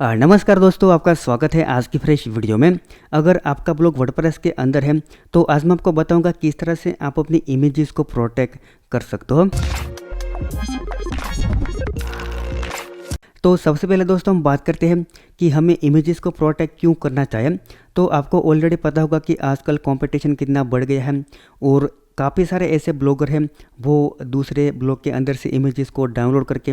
नमस्कार दोस्तों, आपका स्वागत है आज की फ्रेश वीडियो में। अगर आपका ब्लॉग वर्डप्रेस के अंदर है तो आज मैं आपको बताऊंगा किस तरह से आप अपनी इमेजेस को प्रोटेक्ट कर सकते हो। तो सबसे पहले दोस्तों हम बात करते हैं कि हमें इमेजेस को प्रोटेक्ट क्यों करना चाहिए। तो आपको ऑलरेडी पता होगा कि आजकल कंपटीशन कितना बढ़ गया है और काफ़ी सारे ऐसे ब्लॉगर हैं वो दूसरे ब्लॉग के अंदर से इमेजेस को डाउनलोड करके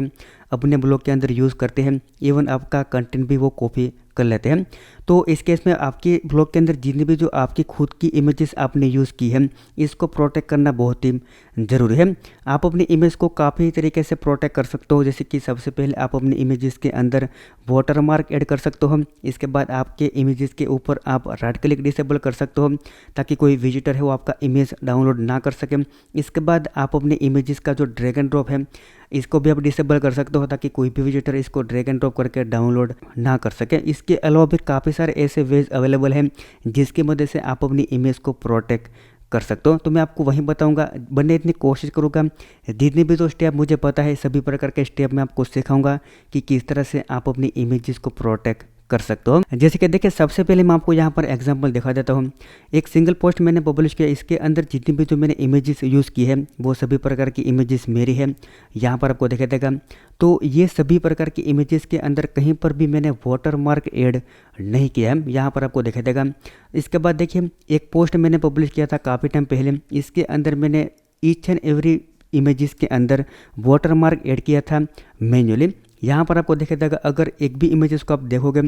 अपने ब्लॉग के अंदर यूज़ करते हैं। इवन आपका कंटेंट भी वो कॉपी कर लेते हैं। तो इस केस में आपके ब्लॉग के अंदर जितनी भी जो आपकी खुद की इमेजेस आपने यूज़ की है इसको प्रोटेक्ट करना बहुत ही ज़रूरी है। आप अपनी इमेज को काफ़ी तरीके से प्रोटेक्ट कर सकते हो, जैसे कि सबसे पहले आप अपनी इमेजेस के अंदर वाटरमार्क ऐड कर सकते हो। इसके बाद आपके इमेजेस के ऊपर आप राइट क्लिक डिसेबल कर सकते हो ताकि कोई विजिटर है वो आपका इमेज डाउनलोड ना कर सके। इसके बाद आप अपने इमेजेस का जो ड्रैग एंड ड्रॉप है इसको भी आप डिसेबल कर सकते हो ताकि कोई भी विजिटर इसको ड्रैग एंड ड्रॉप करके डाउनलोड ना कर सके। इसके अलावा भी काफ़ी सारे ऐसे वेज अवेलेबल हैं जिसकी मदद से आप अपनी इमेज को प्रोटेक्ट कर सकते हो। तो मैं आपको वहीं बताऊंगा, बनने इतनी कोशिश करूंगा जितने भी जो स्टेप मुझे पता है सभी प्रकार के स्टेप मैं आपको सिखाऊंगा कि किस तरह से आप अपनी इमेजेस को प्रोटेक्ट कर सकते हो। जैसे कि देखिए, सबसे पहले मैं आपको यहाँ पर एग्जांपल दिखा देता हूँ। एक सिंगल पोस्ट मैंने पब्लिश किया, इसके अंदर जितनी भी जो मैंने इमेजेस यूज़ की है वो सभी प्रकार की इमेजेस मेरी है। यहाँ पर आपको दिखा देगा। तो ये सभी प्रकार की इमेजेस के अंदर कहीं पर भी मैंने वाटरमार्क ऐड नहीं किया है, यहाँ पर आपको दिखा देगा। इसके बाद देखिए, एक पोस्ट मैंने पब्लिश किया था काफ़ी टाइम पहले, इसके अंदर मैंने ईच एंड एवरी इमेजेस के अंदर वाटरमार्क ऐड किया था मैन्युअली। यहाँ पर आपको दिखा देगा, अगर एक भी इमेजेस को आप देखोगे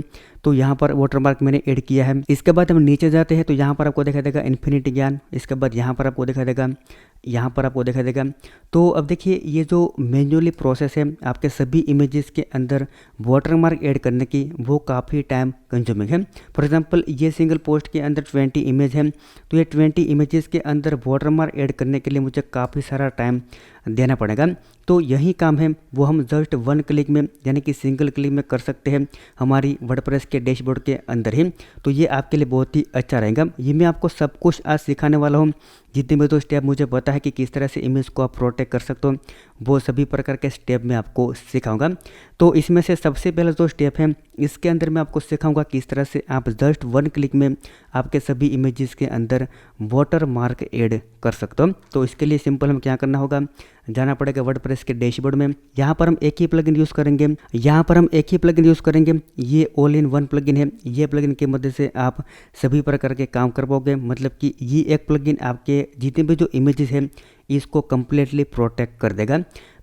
तो यहाँ पर वाटरमार्क मैंने ऐड किया है। इसके बाद हम नीचे जाते हैं तो यहाँ पर आपको दिखा देगा इन्फिनिटी ज्ञान। इसके बाद यहाँ पर आपको दिखा देगा, यहाँ पर आपको दिखा देगा। तो अब देखिए, ये जो मैन्युअली प्रोसेस है आपके सभी इमेजेस के अंदर वाटरमार्क ऐड करने की, वो काफ़ी टाइम कंज्यूमिंग है। फॉर एग्जांपल, ये सिंगल पोस्ट के अंदर 20 इमेज है, तो ये 20 इमेजेस के अंदर वाटरमार्क ऐड करने के लिए मुझे काफ़ी सारा टाइम देना पड़ेगा। तो यही काम है वो हम जस्ट वन क्लिक में यानी कि सिंगल क्लिक में कर सकते हैं हमारी वर्डप्रेस के डैशबोर्ड के अंदर ही। तो ये आपके लिए बहुत ही अच्छा रहेगा। ये मैं आपको सब कुछ आज सिखाने वाला हूँ। जितने भी तो स्टेप मुझे पता है कि किस तरह से इमेज को आप प्रोटेक्ट कर सकते हो, वो सभी प्रकार के स्टेप मैं आपको सिखाऊंगा। तो इसमें से सबसे पहला जो स्टेप है इसके अंदर मैं आपको सिखाऊंगा किस तरह से आप जस्ट वन क्लिक में आपके सभी इमेजेस के अंदर वाटरमार्क ऐड कर सकते हो। तो इसके लिए सिंपल हम क्या करना होगा, जाना पड़ेगा वर्डप्रेस के डैशबोर्ड में। यहाँ पर हम एक ही प्लगइन यूज़ करेंगे, ये ऑल इन वन प्लगइन है। ये प्लगइन की मदद से आप सभी प्रकार के काम कर पाओगे, मतलब कि ये एक प्लगइन आपके जितने भी जो इमेजेस हैं इसको कम्प्लीटली प्रोटेक्ट कर देगा।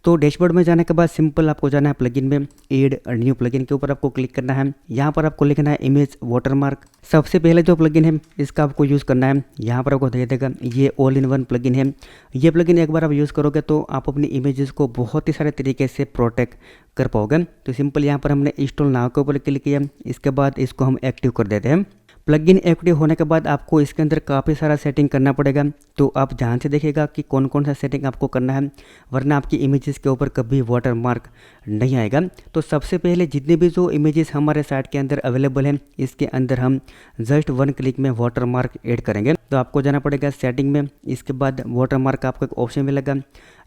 तो डैशबोर्ड में जाने के बाद सिंपल आपको जाना है प्लगइन में, ऐड न्यू प्लगइन के ऊपर आपको क्लिक करना है। यहाँ पर आपको लिखना है इमेज वाटरमार्क। सबसे पहले जो प्लगइन है इसका आपको यूज़ करना है। यहाँ पर आपको दिखाई देगा ये ऑल इन वन प्लगइन है। ये प्लगइन एक बार आप यूज़ करोगे तो आप अपनी इमेजेस को बहुत ही सारे तरीके से प्रोटेक्ट कर पाओगे। तो सिंपल यहाँ पर हमने इंस्टॉल नाउ के ऊपर क्लिक किया, इसके बाद इसको हम एक्टिव कर देते हैं। प्लगइन एक्टिव होने के बाद आपको इसके अंदर काफ़ी सारा सेटिंग करना पड़ेगा। तो आप ध्यान से देखिएगा कि कौन कौन सा सेटिंग आपको करना है, वरना आपकी इमेजेस के ऊपर कभी वाटरमार्क नहीं आएगा। तो सबसे पहले जितने भी जो इमेजेस हमारे साइट के अंदर अवेलेबल हैं इसके अंदर हम जस्ट वन क्लिक में वाटरमार्क ऐड करेंगे। तो आपको जाना पड़ेगा सेटिंग में, इसके बाद वाटरमार्क आपको एक ऑप्शन मिलेगा।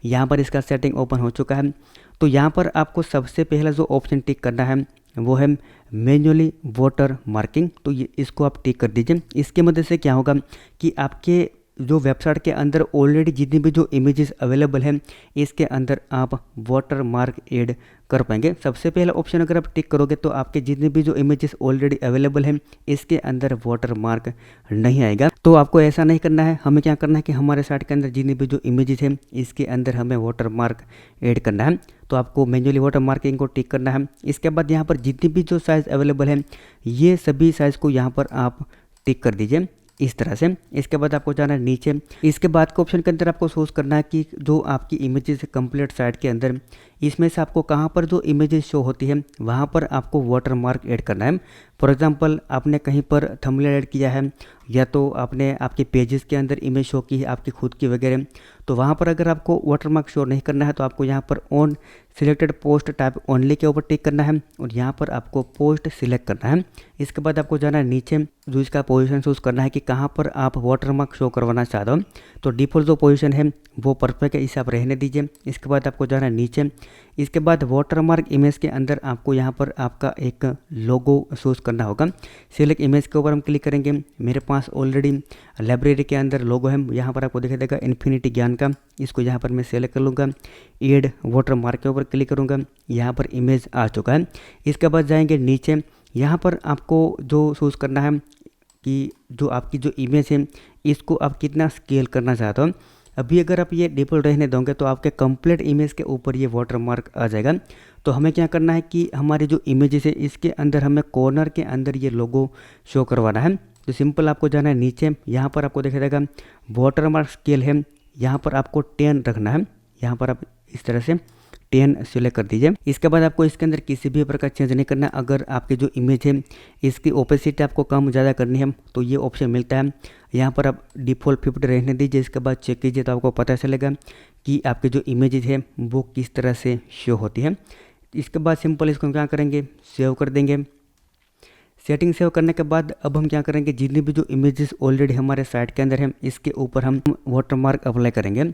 यहाँ पर इसका सेटिंग ओपन हो चुका है। तो यहाँ पर आपको सबसे पहला जो ऑप्शन टिक करना है वो है मैन्युअली वाटर मार्किंग। तो ये इसको आप टिक कर दीजिए। इसकी मदद से क्या होगा कि आपके जो वेबसाइट के अंदर ऑलरेडी जितनी भी जो इमेजेस अवेलेबल हैं इसके अंदर आप वाटरमार्क ऐड कर पाएंगे। सबसे पहला ऑप्शन अगर आप टिक करोगे तो आपके जितने भी जो इमेजेस ऑलरेडी अवेलेबल हैं इसके अंदर वाटरमार्क नहीं आएगा। तो आपको ऐसा नहीं करना है। हमें क्या करना है कि हमारे साइट के अंदर जितने भी जो इमेजेस हैं इसके अंदर हमें वाटरमार्क ऐड करना है। तो आपको मैन्युअली वाटरमार्किंग को टिक करना है। इसके बाद यहाँ पर जितनी भी जो साइज़ अवेलेबल है ये सभी साइज़ को यहाँ पर आप टिक कर दीजिए इस तरह से। इसके बाद आपको जाना है नीचे। इसके बाद के ऑप्शन के अंदर आपको सोच करना है कि जो आपकी इमेजेस है कंप्लीट साइट के अंदर इसमें से आपको कहाँ पर जो इमेजेस शो होती है वहाँ पर आपको वाटरमार्क ऐड करना है। फॉर एग्जांपल, आपने कहीं पर थंबनेल ऐड किया है या तो आपने आपके पेजेस के अंदर इमेज शो की है आपकी खुद की वगैरह, तो वहाँ पर अगर आपको वाटरमार्क शो नहीं करना है तो आपको यहाँ पर on selected post type only के ऊपर टिक करना है और यहाँ पर आपको पोस्ट सिलेक्ट करना है। इसके बाद आपको जाना है नीचे, जो इसका पोजीशन चूज़ करना है कि कहाँ पर आप वाटरमार्क शो करवाना चाहते हो। तो डिफ़ॉल्ट जो पोजीशन है वो परफेक्ट है, इसे आप रहने दीजिए। इसके बाद आपको जाना है नीचे, इसके बाद वाटरमार्क इमेज के अंदर आपको यहाँ पर आपका एक लोगो चूज़ करना होगा। सिलेक्ट इमेज के ऊपर हम क्लिक करेंगे। मेरे पास ऑलरेडी लाइब्रेरी के अंदर लोगो है, यहाँ पर आपको दिखाई देगा इन्फिनिटी ज्ञान का। इसको यहाँ पर मैं सेलेक्ट कर लूँगा, एड वाटरमार्क के ऊपर क्लिक करूँगा, यहाँ पर इमेज आ चुका है। इसके बाद जाएंगे नीचे, यहाँ पर आपको जो चूज़ करना है कि जो आपकी जो इमेज है इसको आप कितना स्केल करना चाहते हो। अभी अगर आप ये डिफ़ॉल्ट रहने दोगे तो आपके कंप्लीट इमेज के ऊपर ये वाटरमार्क आ जाएगा। तो हमें क्या करना है कि हमारी जो इमेजेस है इसके अंदर हमें कॉर्नर के अंदर ये लोगो शो करवाना है। तो सिंपल आपको जाना है नीचे, यहाँ पर आपको दिखाई देगा वाटरमार्क स्केल है, यहाँ पर आपको 10 रखना है। यहाँ पर आप इस तरह से 10 सिलेक्ट कर दीजिए। इसके बाद आपको इसके अंदर किसी भी प्रकार चेंज नहीं करना। अगर आपके जो इमेज है इसकी ओपेसिटी आपको कम ज़्यादा करनी है तो ये ऑप्शन मिलता है। यहाँ पर आप डिफ़ॉल्ट 50 रहने दीजिए। इसके बाद चेक कीजिए तो आपको पता चलेगा कि आपके जो इमेजेस है वो किस तरह से शो होती है। इसके बाद सिंपल इसको हम क्या करेंगे, सेव कर देंगे। सेटिंग सेव करने के बाद अब हम क्या करेंगे, जितनी भी जो इमेजेस ऑलरेडी हमारे साइट के अंदर है इसके ऊपर हम वाटरमार्क अप्लाई करेंगे।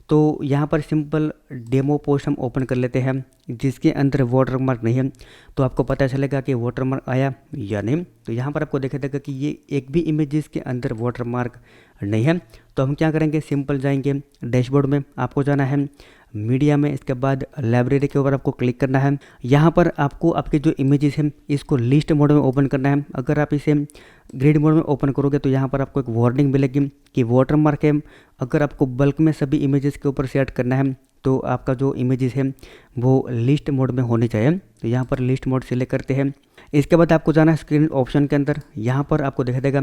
तो यहाँ पर सिंपल डेमो पोस्ट हम ओपन कर लेते हैं जिसके अंदर वाटरमार्क नहीं है, तो आपको पता चलेगा कि वाटरमार्क आया या नहीं। तो यहाँ पर आपको देखा देगा कि ये एक भी इमेजेस के अंदर वाटरमार्क नहीं है। तो हम क्या करेंगे, सिंपल जाएंगे डैशबोर्ड में, आपको जाना है मीडिया में, इसके बाद लाइब्रेरी के ऊपर आपको क्लिक करना है। यहाँ पर आपको आपके जो इमेजेस हैं इसको लिस्ट मोड में ओपन करना है। अगर आप इसे ग्रिड मोड में ओपन करोगे तो यहाँ पर आपको एक वार्निंग मिलेगी कि वाटरमार्क है। अगर आपको बल्क में सभी इमेजेस के ऊपर सेट करना है तो आपका जो इमेजेस है वो लिस्ट मोड में होनी चाहिए। तो यहाँ पर लिस्ट मोड सिलेक्ट करते हैं। इसके बाद आपको जाना है स्क्रीन ऑप्शन के अंदर, यहाँ पर आपको दिखा देगा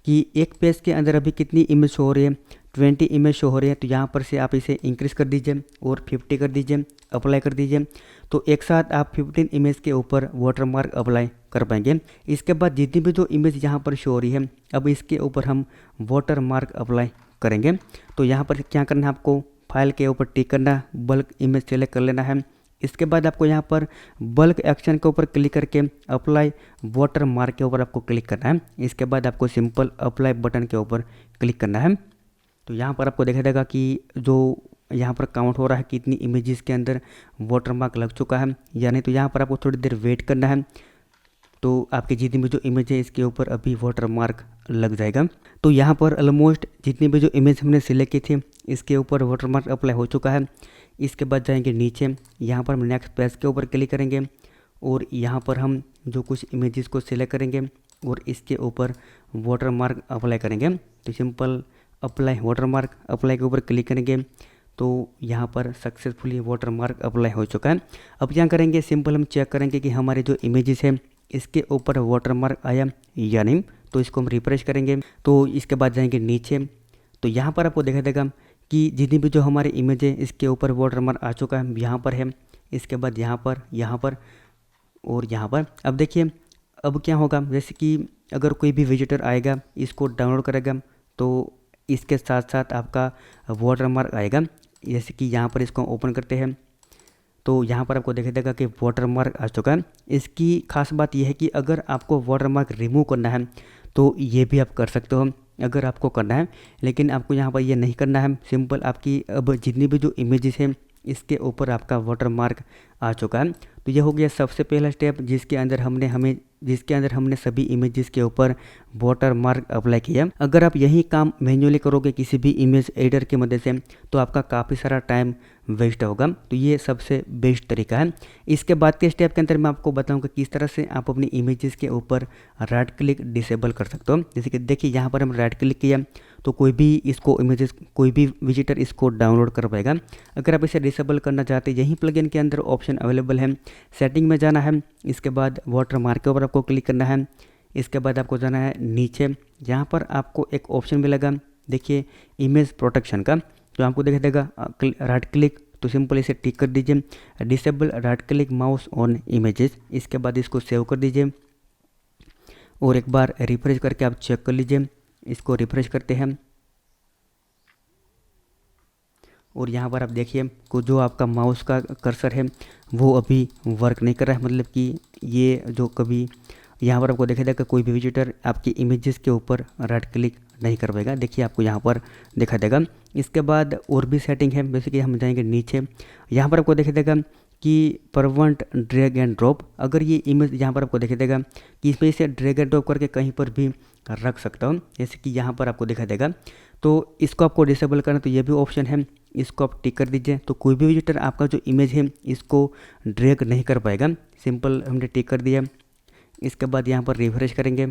कि एक पेज के अंदर अभी कितनी इमेज शो हो रही है, 20 इमेज शो हो रही है। तो यहाँ पर से आप इसे इंक्रीज़ कर दीजिए और 50 कर दीजिए, अप्लाई कर दीजिए। तो एक साथ आप 15 इमेज के ऊपर वाटरमार्क अप्लाई कर पाएंगे। इसके बाद जितनी भी जो इमेज यहाँ पर शो हो रही है अब इसके ऊपर हम वाटरमार्क अप्लाई करेंगे। तो यहाँ पर क्या करना है, आपको फाइल के ऊपर टिक करना, बल्क इमेज सेलेक्ट कर लेना है। इसके बाद आपको यहाँ पर बल्क एक्शन के ऊपर क्लिक करके अप्लाई वाटरमार्क के ऊपर आपको क्लिक करना है। इसके बाद आपको सिंपल अप्लाई बटन के ऊपर क्लिक करना है। तो यहाँ पर आपको देखा देगा कि जो यहाँ पर काउंट हो रहा है कि इतनी इमेजेस के अंदर वाटरमार्क लग चुका है या नहीं। तो यहाँ पर आपको थोड़ी देर वेट करना है, तो आपकी जितनी भी जो इमेज है इसके ऊपर अभी वाटरमार्क लग जाएगा। तो यहाँ पर ऑलमोस्ट जितनी भी जो इमेज हमने सिलेक्ट की थी इसके ऊपर वाटरमार्क अप्लाई हो चुका है। इसके बाद जाएंगे नीचे, यहाँ पर हम नेक्स्ट पेज के ऊपर क्लिक करेंगे और यहाँ पर हम जो कुछ इमेजेस को सिलेक्ट करेंगे और इसके ऊपर वाटरमार्क अप्लाई करेंगे। तो सिंपल अप्लाई वाटरमार्क अप्लाई के ऊपर क्लिक करेंगे तो यहाँ पर सक्सेसफुली वाटरमार्क अप्लाई हो चुका है। अब क्या करेंगे, सिंपल हम चेक करेंगे कि हमारे जो इमेजेस है इसके ऊपर वाटरमार्क आया या नहीं। तो इसको हम रिफ्रेश करेंगे। तो इसके बाद जाएंगे नीचे, तो यहाँ पर आपको देखा देगा कि जितनी भी जो हमारी इमेज है इसके ऊपर वाटरमार्क आ चुका है, यहाँ पर है, इसके बाद यहाँ पर और यहाँ पर। अब देखिए अब क्या होगा, जैसे कि अगर कोई भी विजिटर आएगा इसको डाउनलोड करेगा तो इसके साथ साथ आपका वाटरमार्क आएगा। जैसे कि यहाँ पर इसको ओपन करते हैं तो यहाँ पर आपको देखा देगा कि वाटरमार्क आ चुका है। इसकी खास बात यह है कि अगर आपको वाटरमार्क रिमूव करना है तो ये भी आप कर सकते हो अगर आपको करना है, लेकिन आपको यहाँ पर ये नहीं करना है। सिंपल आपकी अब जितनी भी जो इमेजेस हैं इसके ऊपर आपका वाटरमार्क आ चुका है। तो ये हो गया सबसे पहला स्टेप जिसके अंदर हमने सभी इमेजेस के ऊपर वाटरमार्क अप्लाई किया। अगर आप यही काम मैन्युअली करोगे किसी भी इमेज एडिटर की मदद से तो आपका काफ़ी सारा टाइम वेस्ट होगा। तो ये सबसे बेस्ट तरीका है। इसके बाद के स्टेप के अंदर मैं आपको बताऊंगा किस तरह से आप अपनी इमेजेस के ऊपर राइट क्लिक डिसेबल कर सकते हो। जैसे कि देखिए यहाँ पर हम राइट क्लिक किया तो कोई भी विजिटर इसको डाउनलोड कर पाएगा। अगर आप इसे डिसेबल करना चाहते हैं यहीं प्लगइन के अंदर ऑप्शन अवेलेबल है। सेटिंग में जाना है, इसके बाद वाटरमार्क के ऊपर आपको क्लिक करना है। इसके बाद आपको जाना है नीचे, यहाँ पर आपको एक ऑप्शन मिलेगा देखिए इमेज प्रोटेक्शन का। तो आपको देखा देगा राइट क्लिक, तो सिंपल इसे टिक कर दीजिए, disable right click mouse on images. इसके बाद इसको सेव कर दीजिए और एक बार रिफ्रेश करके आप चेक कर लीजिए। इसको रिफ्रेश करते हैं और यहाँ पर आप देखिए को जो आपका माउस का कर्सर है वो अभी वर्क नहीं कर रहा है, मतलब कि ये जो कभी यहाँ पर आपको देखा देगा कोई भी विजिटर आपकी इमेजेस के ऊपर राइट क्लिक नहीं कर पाएगा। देखिए आपको यहाँ पर दिखा देगा। इसके बाद और भी सेटिंग है, जैसे कि हम जाएंगे नीचे, यहाँ पर आपको देखा देगा कि परवेंट ड्रैग एंड ड्रॉप। अगर ये इमेज यहाँ पर आपको दिखाई देगा कि इसमें इसे ड्रैग एंड ड्रॉप करके कहीं पर भी रख सकता हूँ, जैसे कि यहाँ पर आपको दिखाई देगा। तो इसको आपको डिसेबल करना, तो ये भी ऑप्शन है, इसको आप टिक कर दीजिए। तो कोई भी विजिटर आपका जो इमेज है इसको ड्रैग नहीं कर पाएगा। सिंपल हमने टिक कर दिया। इसके बाद यहाँ पर रिफ्रेश करेंगे।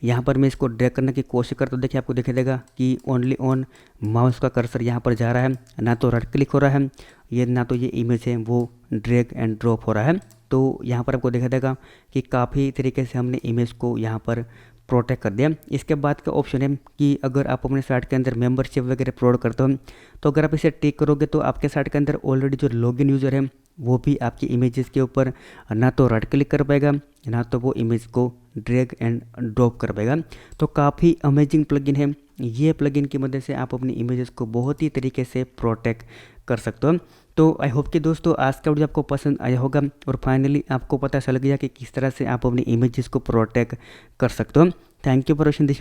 यहाँ पर मैं इसको ड्रैग करने की कोशिश करता हूँ, देखिए आपको दिखाई देगा कि ओनली ऑन माउस का कर्सर यहाँ पर जा रहा है, ना तो राइट क्लिक हो रहा है, ये ना तो ये इमेज है वो ड्रैग एंड ड्रॉप हो रहा है। तो यहाँ पर आपको दिखाई देगा कि काफ़ी तरीके से हमने इमेज को यहाँ पर प्रोटेक्ट कर दिया। इसके बाद का ऑप्शन है कि अगर आप अपने साइट के अंदर मेंबरशिप वगैरह प्रोवाइड करते हो, तो अगर आप इसे टिक करोगे तो आपके साइट के अंदर ऑलरेडी जो लॉगिन यूज़र है वो भी आपकी इमेजेस के ऊपर ना तो राइट क्लिक कर पाएगा, ना तो वो इमेज को ड्रैग एंड ड्रॉप कर पाएगा। तो काफ़ी अमेजिंग प्लगइन है। ये प्लगइन की मदद से आप अपनी इमेजेस को बहुत ही तरीके से प्रोटेक्ट कर सकते हो। तो आई होप कि दोस्तों आज का वीडियो आपको पसंद आया होगा और फाइनली आपको पता चल गया कि किस तरह से आप अपनी इमेजेस को प्रोटेक्ट कर सकते हो। Thank you for watching this.